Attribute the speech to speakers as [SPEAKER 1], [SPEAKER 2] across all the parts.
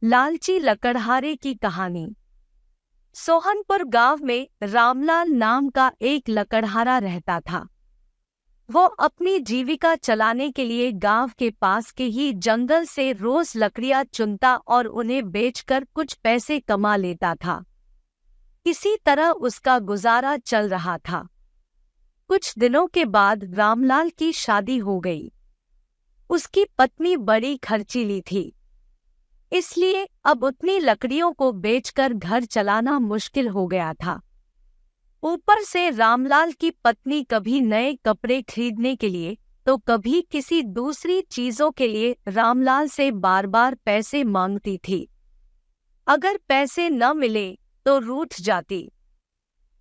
[SPEAKER 1] लालची लकड़हारे की कहानी। सोहनपुर गांव में रामलाल नाम का एक लकड़हारा रहता था। वो अपनी जीविका चलाने के लिए गांव के पास के ही जंगल से रोज लकड़ियां चुनता और उन्हें बेचकर कुछ पैसे कमा लेता था। इसी तरह उसका गुजारा चल रहा था। कुछ दिनों के बाद रामलाल की शादी हो गई। उसकी पत्नी बड़ी खर्चीली थी, इसलिए अब उतनी लकड़ियों को बेचकर घर चलाना मुश्किल हो गया था। ऊपर से रामलाल की पत्नी कभी नए कपड़े खरीदने के लिए तो कभी किसी दूसरी चीजों के लिए रामलाल से बार बार पैसे मांगती थी। अगर पैसे न मिले तो रूठ जाती।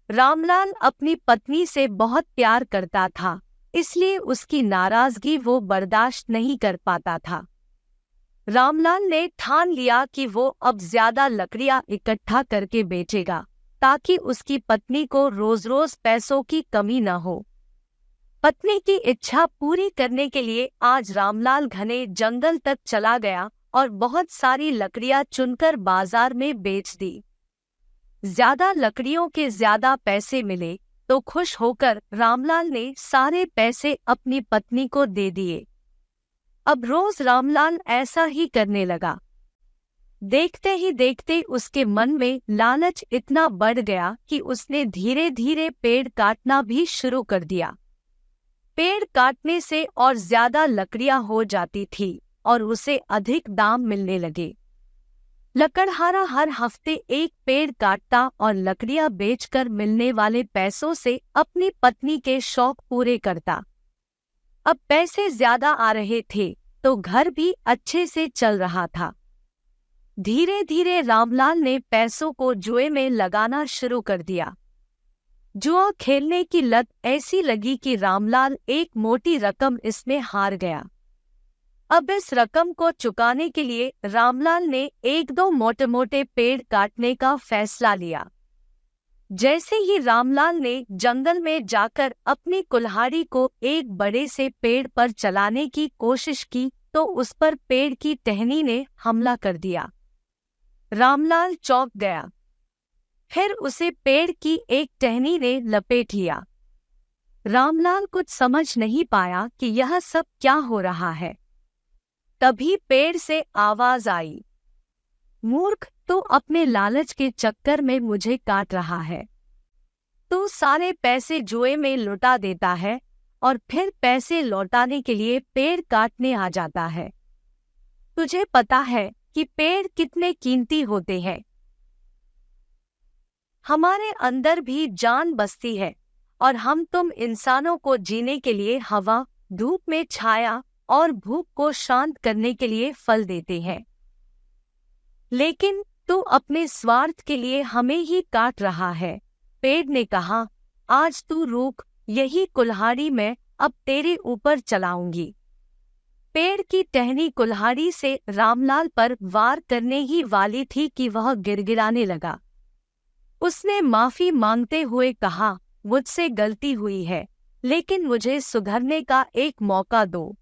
[SPEAKER 1] रामलाल अपनी पत्नी से बहुत प्यार करता था, इसलिए उसकी नाराजगी वो बर्दाश्त नहीं कर पाता था। रामलाल ने ठान लिया कि वो अब ज्यादा लकड़ियां इकट्ठा करके बेचेगा, ताकि उसकी पत्नी को रोज रोज पैसों की कमी न हो। पत्नी की इच्छा पूरी करने के लिए आज रामलाल घने जंगल तक चला गया और बहुत सारी लकड़ियां चुनकर बाजार में बेच दी। ज्यादा लकड़ियों के ज्यादा पैसे मिले तो खुश होकर रामलाल ने सारे पैसे अपनी पत्नी को दे दिए। अब रोज रामलाल ऐसा ही करने लगा। देखते ही देखते उसके मन में लालच इतना बढ़ गया कि उसने धीरे धीरे पेड़ काटना भी शुरू कर दिया। पेड़ काटने से और ज्यादा लकड़ियां हो जाती थी और उसे अधिक दाम मिलने लगे। लकड़हारा हर हफ्ते एक पेड़ काटता और लकड़ियां बेचकर मिलने वाले पैसों से अपनी पत्नी के शौक पूरे करता। अब पैसे ज्यादा आ रहे थे तो घर भी अच्छे से चल रहा था। धीरे धीरे रामलाल ने पैसों को जुए में लगाना शुरू कर दिया। जुआ खेलने की लत ऐसी लगी कि रामलाल एक मोटी रकम इसमें हार गया। अब इस रकम को चुकाने के लिए रामलाल ने एक दो मोटे मोटे पेड़ काटने का फैसला लिया। जैसे ही रामलाल ने जंगल में जाकर अपनी कुल्हाड़ी को एक बड़े से पेड़ पर चलाने की कोशिश की तो उस पर पेड़ की टहनी ने हमला कर दिया। रामलाल चौंक गया। फिर उसे पेड़ की एक टहनी ने लपेट लिया। रामलाल कुछ समझ नहीं पाया कि यह सब क्या हो रहा है। तभी पेड़ से आवाज आई, मूर्ख, तू अपने लालच के चक्कर में मुझे काट रहा है। तू सारे पैसे जुए में लुटा देता है और फिर पैसे लौटाने के लिए पेड़ काटने आ जाता है। तुझे पता है कि पेड़ कितने कीमती होते हैं। हमारे अंदर भी जान बसती है और हम तुम इंसानों को जीने के लिए हवा, धूप में छाया और भूख को शांत करने के लिए फल देते हैं। लेकिन तू अपने स्वार्थ के लिए हमें ही काट रहा है। पेड़ ने कहा, आज तू रुक, यही कुल्हाड़ी मैं अब तेरे ऊपर चलाऊंगी। पेड़ की टहनी कुल्हाड़ी से रामलाल पर वार करने ही वाली थी कि वह गिड़गिड़ाने लगा। उसने माफी मांगते हुए कहा, मुझसे गलती हुई है, लेकिन मुझे सुधरने का एक मौका दो।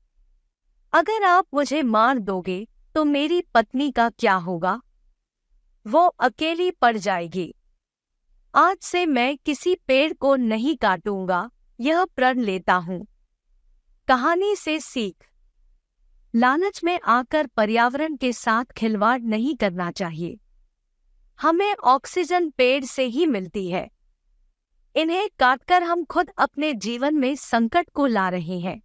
[SPEAKER 1] अगर आप मुझे मार दोगे तो मेरी पत्नी का क्या होगा? वो अकेली पड़ जाएगी। आज से मैं किसी पेड़ को नहीं काटूंगा, यह प्रण लेता हूँ। कहानी से सीख। लालच में आकर पर्यावरण के साथ खिलवाड़ नहीं करना चाहिए। हमें ऑक्सीजन पेड़ से ही मिलती है। इन्हें काटकर हम खुद अपने जीवन में संकट को ला रहे हैं।